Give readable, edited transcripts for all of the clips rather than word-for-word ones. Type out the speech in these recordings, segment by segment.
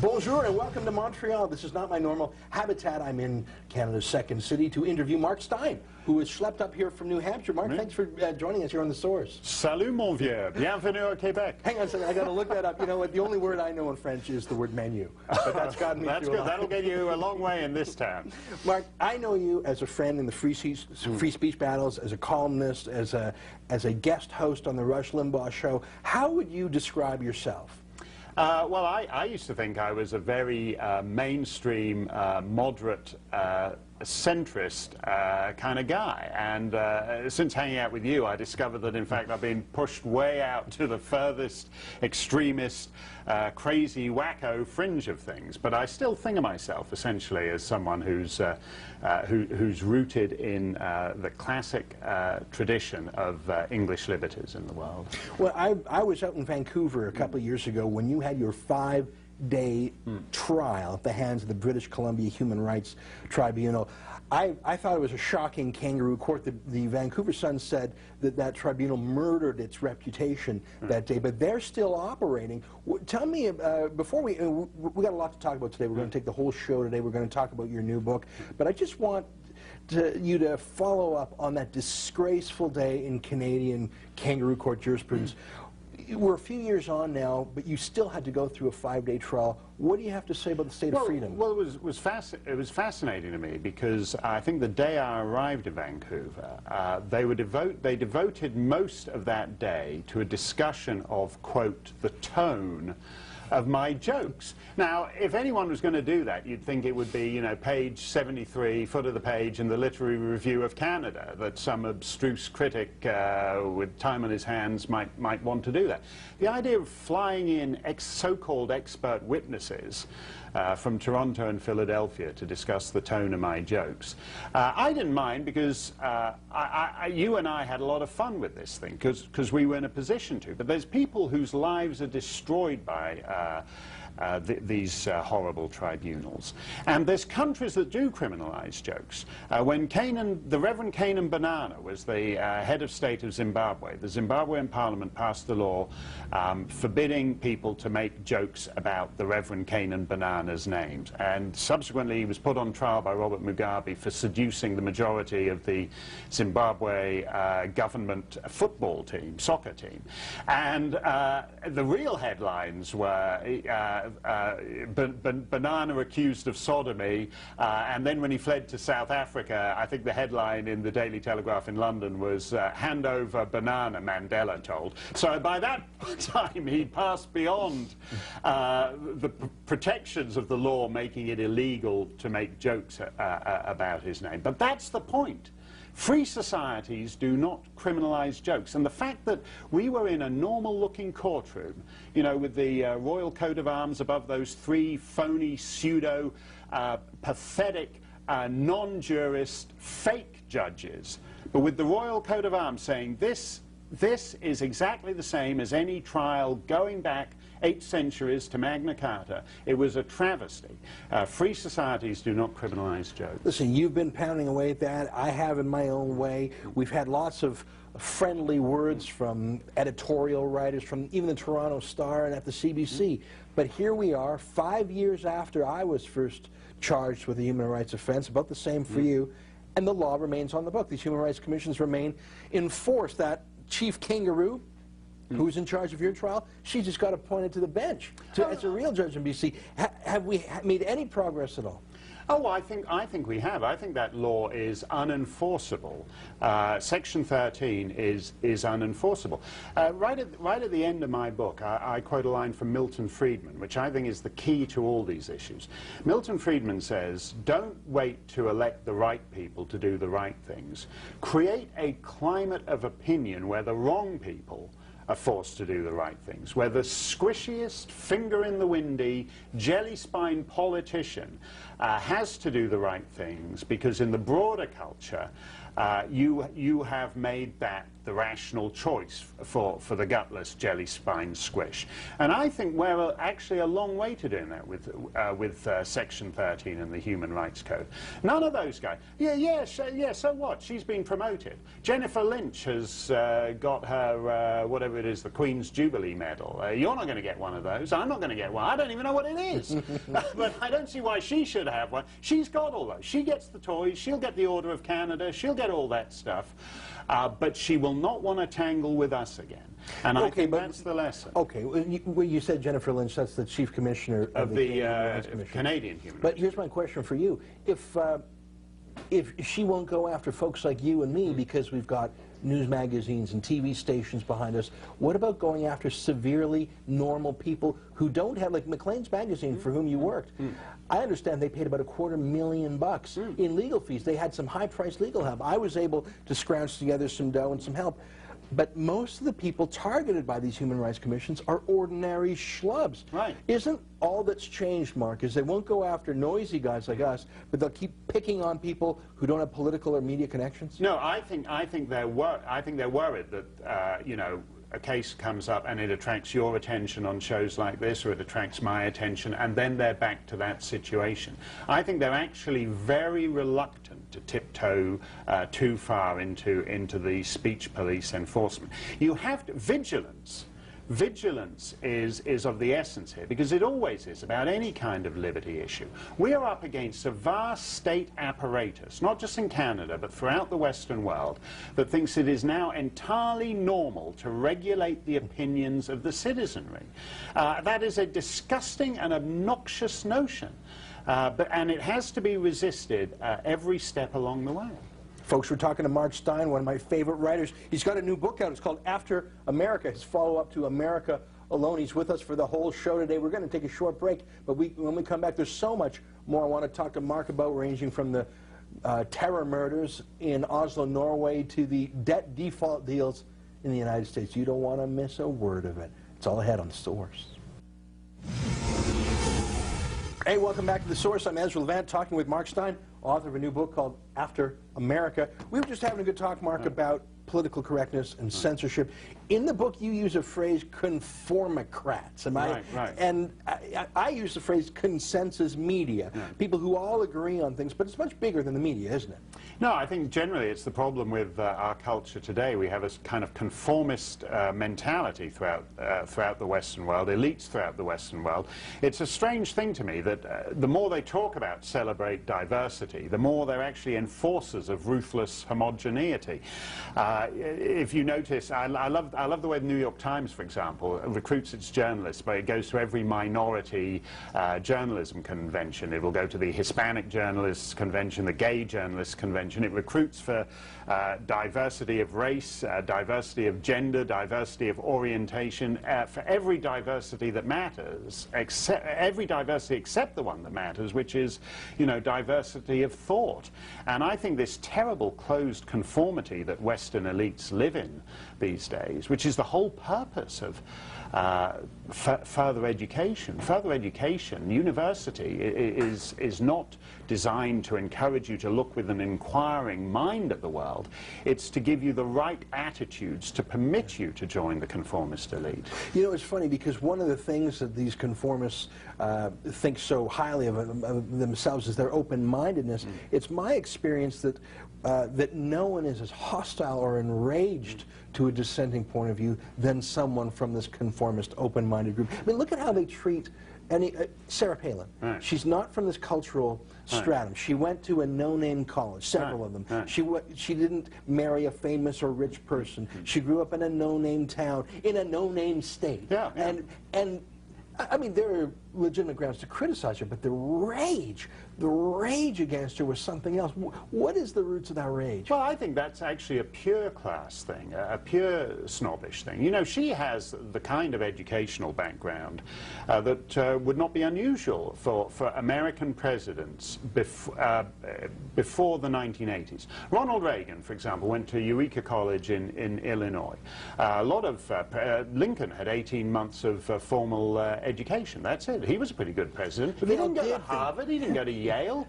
Bonjour and welcome to Montreal. This is not my normal habitat. I'm in Canada's second city to interview Mark Steyn, who has schlepped up here from New Hampshire. Mark, thanks for joining us here on The Source. Salut mon vieux, bienvenue au Québec. Hang on a second, I got to look that up. You know what, the only word I know in French is the word menu. But that's gotten me That's through good, that'll get you a long way in this town. Mark, I know you as a friend in the free speech battles, as a columnist, as a guest host on the Rush Limbaugh show. How would you describe yourself? Well, I used to think I was a very mainstream, moderate, centrist kind of guy, and since hanging out with you I discovered that in fact I've been pushed way out to the furthest extremist, crazy, wacko fringe of things, but I still think of myself essentially as someone who's rooted in the classic tradition of English liberties in the world. Well, I was out in Vancouver a couple of years ago when you had your 5-day trial at the hands of the British Columbia Human Rights Tribunal. I thought it was a shocking kangaroo court. The Vancouver Sun said that that tribunal murdered its reputation that day, but they're still operating. Tell me, before we got a lot to talk about today. We're going to take the whole show today. We're going to talk about your new book, but I just want you to follow up on that disgraceful day in Canadian kangaroo court jurisprudence. We're a few years on now, but you still had to go through a 5-day trial. What do you have to say about the state of freedom? Well, it was fascinating to me because I think the day I arrived in Vancouver, they devoted most of that day to a discussion of, quote, the tone of my jokes. Now, if anyone was going to do that, you'd think it would be, you know, page 73, foot of the page in the Literary Review of Canada, that some abstruse critic with time on his hands might want to do that. The idea of flying in so-called expert witnesses from Toronto and Philadelphia to discuss the tone of my jokes, I didn't mind because you and I had a lot of fun with this thing because we were in a position to. But there's people whose lives are destroyed by these horrible tribunals. And there's countries that do criminalize jokes. When the Reverend Canaan Banana was the head of state of Zimbabwe, the Zimbabwean parliament passed the law forbidding people to make jokes about the Reverend Canaan Banana's names. And subsequently he was put on trial by Robert Mugabe for seducing the majority of the Zimbabwe government football team, soccer team. And the real headlines were Banana accused of sodomy, and then when he fled to South Africa, I think the headline in the Daily Telegraph in London was hand over Banana, Mandela told. So by that time he'd passed beyond the protections of the law making it illegal to make jokes about his name. But that's the point. Free societies do not criminalize jokes. And the fact that we were in a normal-looking courtroom, you know, with the royal coat of arms above those 3 phony, pseudo, pathetic, non-jurist, fake judges, but with the royal coat of arms saying this is exactly the same as any trial going back 8 centuries to Magna Carta. It was a travesty. Free societies do not criminalize jokes. Listen, you've been pounding away at that. I have in my own way. We've had lots of friendly words from editorial writers, from even the Toronto Star and at the CBC. But here we are, 5 years after I was first charged with a human rights offense, about the same for you, and the law remains on the book. These human rights commissions remain in force. That chief kangaroo who's in charge of your trial, she just got appointed to the bench as a real judge in BC. Have we made any progress at all? Oh, I think we have. I think that law is unenforceable. Section 13 is unenforceable. Right at the end of my book, I quote a line from Milton Friedman, which I think is the key to all these issues. Milton Friedman says, don't wait to elect the right people to do the right things. Create a climate of opinion where the wrong people are forced to do the right things, where the squishiest, finger-in-the-windy, jelly-spine politician has to do the right things, because in the broader culture, you have made that the rational choice for the gutless jelly spine squish. And I think we're actually a long way to doing that with Section 13 in the Human Rights Code. None of those guys. Yeah, so what? She's been promoted. Jennifer Lynch has got her, whatever it is, the Queen's Jubilee Medal. You're not going to get one of those. I'm not going to get one. I don't even know what it is. But I don't see why she should have one. She's got all those. She gets the toys. She'll get the Order of Canada. She'll get all that stuff. But she will not want to tangle with us again. And I think that's the lesson. Okay, well, you said Jennifer Lynch, that's the Chief Commissioner of the Canadian Human Rights. But here's my question for you. If she won't go after folks like you and me because we've got news magazines and TV stations behind us, what about going after severely normal people who don't have, like Maclean's magazine for whom you worked? I understand they paid about $250,000 in legal fees. They had some high-priced legal help. I was able to scrounge together some dough and some help. But most of the people targeted by these human rights commissions are ordinary schlubs. Right. Isn't all that's changed, Mark, is they won't go after noisy guys like us, but they'll keep picking on people who don't have political or media connections? No, I think they're worried that you know, a case comes up and it attracts your attention on shows like this, or it attracts my attention, and then they're back to that situation. I think they're actually very reluctant to tiptoe too far into the speech police enforcement. You have to, Vigilance is of the essence here, because it always is about any kind of liberty issue. We are up against a vast state apparatus, not just in Canada, but throughout the Western world, that thinks it is now entirely normal to regulate the opinions of the citizenry. That is a disgusting and obnoxious notion, and it has to be resisted every step along the way. Folks, we're talking to Mark Steyn, one of my favorite writers. He's got a new book out. It's called After America, his follow-up to America Alone. He's with us for the whole show today. We're going to take a short break, but when we come back, there's so much more I want to talk to Mark about, ranging from the terror murders in Oslo, Norway, to the debt default deals in the United States. You don't want to miss a word of it. It's all ahead on The Source. Hey, welcome back to The Source. I'm Ezra Levant, talking with Mark Steyn, author of a new book called After America. We were just having a good talk, Mark, about political correctness and censorship. In the book, you use a phrase, conformocrats. Right. And I use the phrase consensus media, people who all agree on things, but it's much bigger than the media, isn't it? No, I think generally it's the problem with our culture today. We have a kind of conformist mentality throughout the Western world, elites throughout the Western world. It's a strange thing to me that the more they talk about celebrate diversity, the more they're actually enforcers of ruthless homogeneity. If you notice, I love the way the New York Times, for example, recruits its journalists, but it goes to every minority journalism convention. It will go to the Hispanic Journalists Convention, the Gay Journalists Convention. It recruits for diversity of race, diversity of gender, diversity of orientation, for every diversity that matters, every diversity except the one that matters, which is, you know, diversity of thought. And I think this terrible closed conformity that Western elites live in these days, which is the whole purpose of further education. Further education, university, is not designed to encourage you to look with an inquiring mind at the world. It's to give you the right attitudes to permit you to join the conformist elite. You know, it's funny, because one of the things that these conformists think so highly of themselves is their open-mindedness. It's my experience that that no one is as hostile or enraged to a dissenting point of view than someone from this conformist, open-minded group. I mean, look at how they treat Sarah Palin. Right. She's not from this cultural stratum. She went to a no-name college, several of them. She didn't marry a famous or rich person. She grew up in a no-name town, in a no-name state. And I mean, there are legitimate grounds to criticize her, but the rage against her was something else. What is the roots of that rage? Well, I think that's actually a pure class thing, a pure snobbish thing. You know, she has the kind of educational background that would not be unusual for American presidents before the 1980s. Ronald Reagan, for example, went to Eureka College in Illinois. A lot of Lincoln had 18 months of formal education. That's it. did. He was a pretty good president. But he didn't go to Harvard. He didn't go to Yale.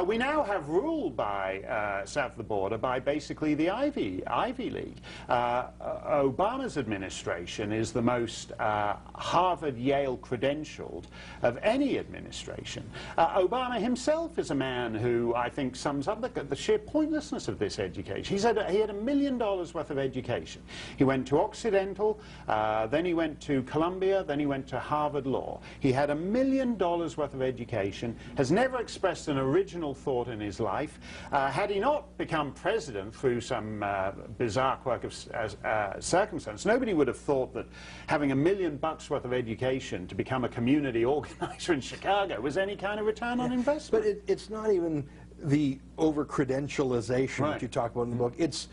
We now have rule by south of the border by basically the Ivy League. Obama's administration is the most Harvard-Yale credentialed of any administration. Obama himself is a man who I think sums up the sheer pointlessness of this education. He had $1 million worth of education. He went to Occidental, then he went to Columbia, then he went to Harvard Law. He had $1 million worth of education, has never expressed an original thought in his life. Had he not become president through some bizarre quirk of circumstance, nobody would have thought that having $1 million worth of education to become a community organizer in Chicago was any kind of return on investment. But it's not even the over-credentialization that you talk about in the book. It's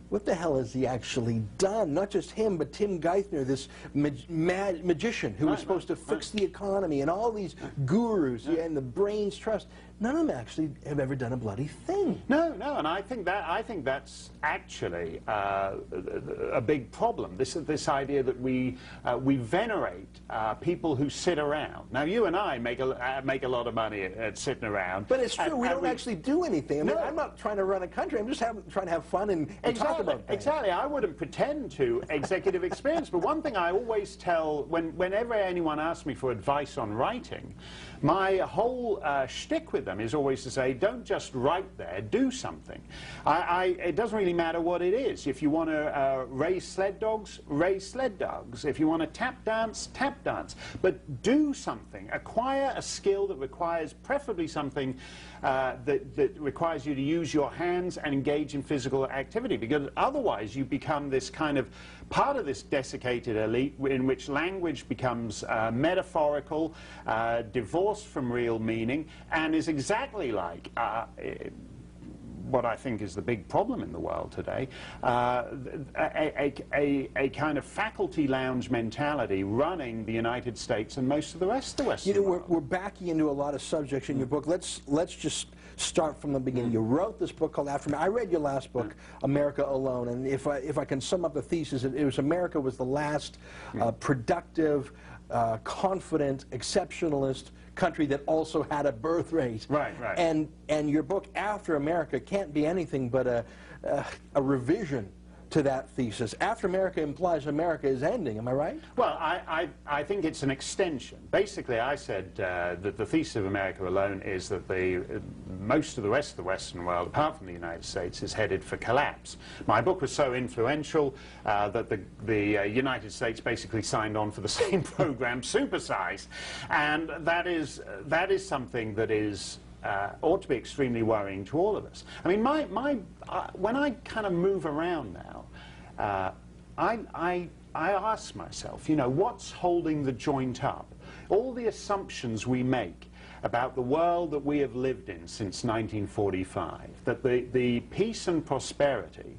what the hell has he actually done? Not just him, but Tim Geithner, this magician who was supposed to fix the economy, and all these gurus and the brains trust. None of them actually have ever done a bloody thing. No, and I think that's actually a big problem. This idea that we venerate people who sit around. Now, you and I make a lot of money at sitting around. But it's true. We don't actually do anything. I mean, I'm not trying to run a country. I'm just trying to have fun and talk about things. Exactly. I wouldn't pretend to executive experience. But one thing I always tell whenever anyone asks me for advice on writing, my whole shtick with them is always to say, don't just write there, do something. It doesn't really matter what it is. If you want to raise sled dogs, raise sled dogs. If you want to tap dance, tap dance. But do something. Acquire a skill that requires preferably something that requires you to use your hands and engage in physical activity, because otherwise you become this kind of part of this desiccated elite in which language becomes metaphorical, divorced from real meaning, and is exactly like what I think is the big problem in the world today, a kind of faculty lounge mentality running the United States and most of the rest of the Western world. We're backing into a lot of subjects in your book. Let's just start from the beginning. You wrote this book called After America. I read your last book, America Alone, and if I can sum up the thesis, it was America was the last productive, confident, exceptionalist country that also had a birth rate. Right. And your book After America can't be anything but a revision to that thesis. After America implies America is ending, am I right? Well, I think it's an extension. Basically, I said that the thesis of America Alone is that most of the rest of the Western world, apart from the United States, is headed for collapse. My book was so influential that the United States basically signed on for the same program, supersized, and that is something that is ought to be extremely worrying to all of us. I mean, when I kind of move around now, I ask myself, you know, what's holding the joint up? All the assumptions we make about the world that we have lived in since 1945, that the peace and prosperity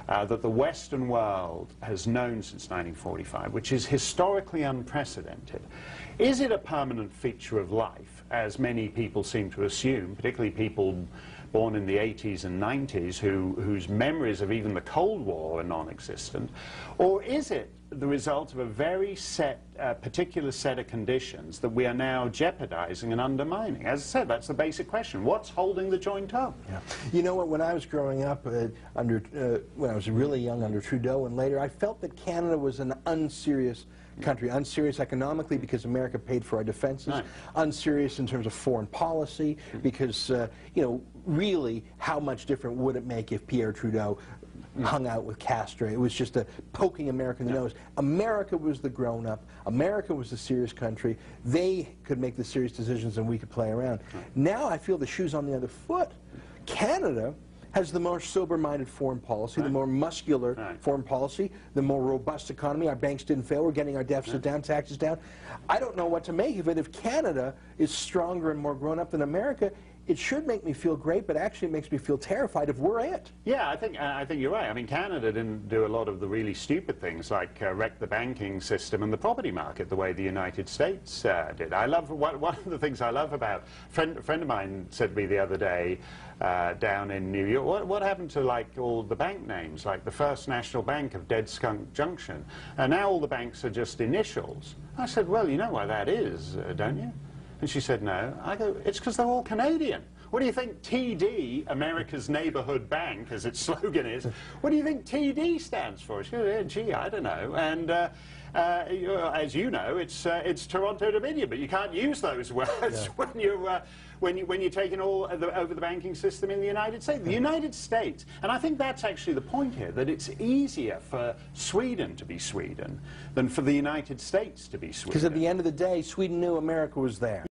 that the Western world has known since 1945, which is historically unprecedented, is it a permanent feature of life, as many people seem to assume, particularly people born in the 80s and 90s whose memories of even the Cold War are non-existent? Or is it the result of a very particular set of conditions that we are now jeopardizing and undermining? As I said, that's the basic question. What's holding the joint up? Yeah. You know what, when I was growing up, when I was really young under Trudeau and later, I felt that Canada was an unserious country. Unserious economically because America paid for our defenses. Right. Unserious in terms of foreign policy because, you know, really, how much different would it make if Pierre Trudeau hung out with Castro? It was just poking America in the nose. America was the grown-up. America was the serious country. They could make the serious decisions and we could play around. Now I feel the shoe's on the other foot. Canada has the more sober-minded foreign policy, the more muscular foreign policy, the more robust economy. Our banks didn't fail. We're getting our deficit down, taxes down. I don't know what to make of it. If Canada is stronger and more grown-up than America, it should make me feel great, but actually it makes me feel terrified if we're it. Yeah, I think you're right. I mean, Canada didn't do a lot of the really stupid things like wreck the banking system and the property market the way the United States did. I love one of the things I love about a friend of mine said to me the other day down in New York, what happened to like all the bank names, like the First National Bank of Dead Skunk Junction, and now all the banks are just initials. I said, well, you know why that is, don't you? And she said, no. I go, it's because they're all Canadian. What do you think TD, America's Neighborhood Bank, as its slogan is, what do you think TD stands for? She goes, yeah, gee, I don't know. And as you know, it's Toronto Dominion, but you can't use those words when you're taking over the banking system in the United States. The United States, and I think that's actually the point here, that it's easier for Sweden to be Sweden than for the United States to be Sweden. Because at the end of the day, Sweden knew America was there.